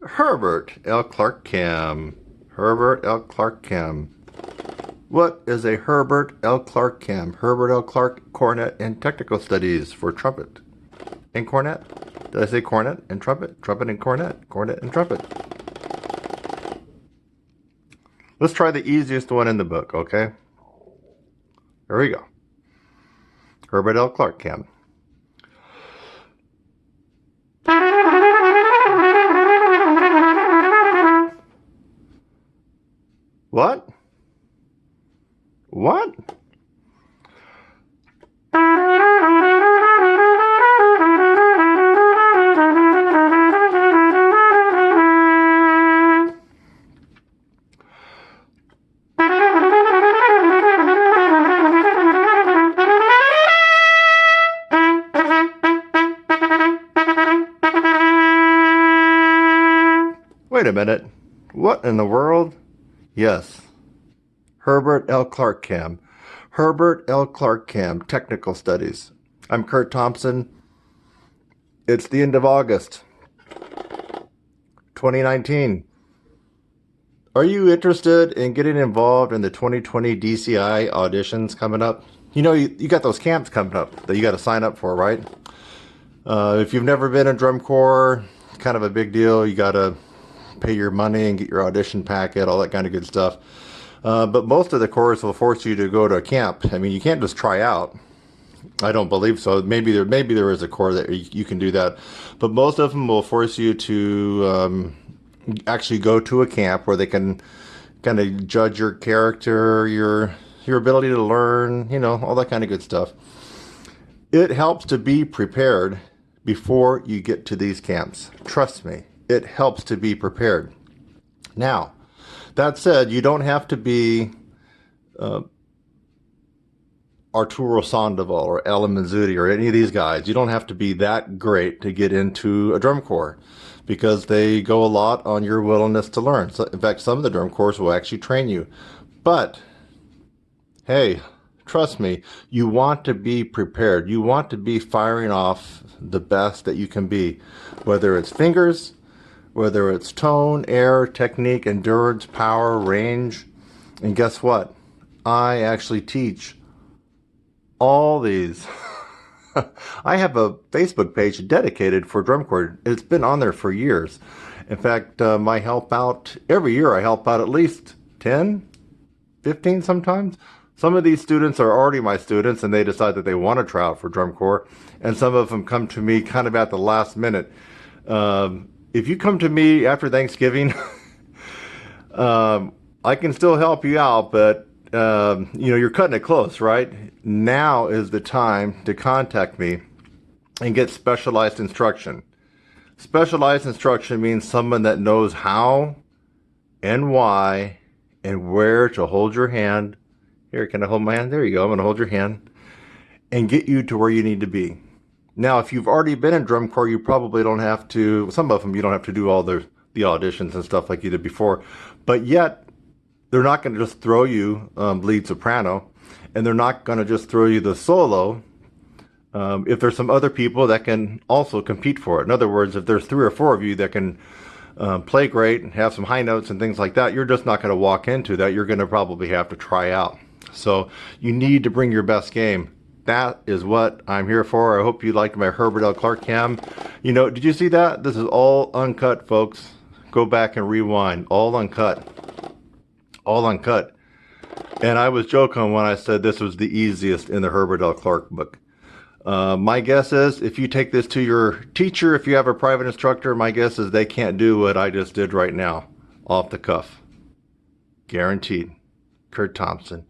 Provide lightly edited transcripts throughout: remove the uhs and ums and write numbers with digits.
Herbert L. Clarke Cam. Herbert L. Clarke Cam. What is a Herbert L. Clarke Cam? Herbert L. Clarke Cornet and Technical Studies for Trumpet and Cornet. Did I say cornet and trumpet? Trumpet and cornet. Cornet and trumpet. Let's try the easiest one in the book, okay? Here we go. Herbert L. Clarke Cam. What? What? Wait a minute. What in the world? Yes. Herbert L. Clarke Cam. Herbert L. Clarke Cam, Technical Studies. I'm Kurt Thompson. It's the end of August, 2019. Are you interested in getting involved in the 2020 DCI auditions coming up? You know, you got those camps coming up that you got to sign up for, right? If you've never been in drum corps, it's kind of a big deal. You got to pay your money and get your audition packet, all that kind of good stuff. But most of the corps will force you to go to a camp. I mean, you can't just try out. I don't believe so. Maybe there is a corps that you can do that, but most of them will force you to actually go to a camp where they can kind of judge your character, your ability to learn, you know, all that kind of good stuff. It helps to be prepared before you get to these camps. Trust me, it helps to be prepared. Now, that said, you don't have to be Arturo Sandoval or Alan Mazzuti or any of these guys. You don't have to be that great to get into a drum corps, because they go a lot on your willingness to learn. So, in fact, some of the drum corps will actually train you. But, hey, trust me, you want to be prepared. You want to be firing off the best that you can be, whether it's fingers, whether it's tone, air, technique, endurance, power, range. And guess what? I actually teach all these. I have a Facebook page dedicated for drum corps. It's been on there for years. In fact, I help out, every year I help out at least 10, 15 sometimes. Some of these students are already my students and they decide that they want to try out for drum corps. And some of them come to me kind of at the last minute. If you come to me after Thanksgiving, I can still help you out, but you know, you're cutting it close, right? Now is the time to contact me and get specialized instruction. Specialized instruction means someone that knows how and why and where to hold your hand. Here, can I hold my hand? There you go. I'm going to hold your hand and get you to where you need to be. Now, if you've already been in drum corps, you probably don't have to, some of them you don't have to do all the auditions and stuff like you did before, but yet they're not going to just throw you lead soprano, and they're not going to just throw you the solo if there's some other people that can also compete for it. In other words, if there's 3 or 4 of you that can play great and have some high notes and things like that, you're just not going to walk into that. You're going to probably have to try out. So you need to bring your best game. That is what I'm here for. I hope you liked my Herbert L. Clarke Cam. You know, did you see that? This is all uncut, folks. Go back and rewind. All uncut. All uncut. And I was joking when I said this was the easiest in the Herbert L. Clarke book. My guess is if you take this to your teacher, if you have a private instructor, my guess is they can't do what I just did right now. Off the cuff. Guaranteed. Kurt Thompson.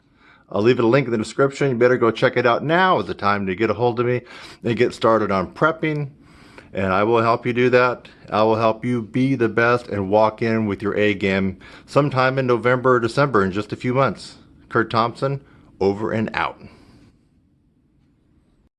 I'll leave it a link in the description. You better go check it out. Now is the time to get a hold of me and get started on prepping. And I will help you do that. I will help you be the best and walk in with your A game sometime in November or December, in just a few months. Kurt Thompson, over and out.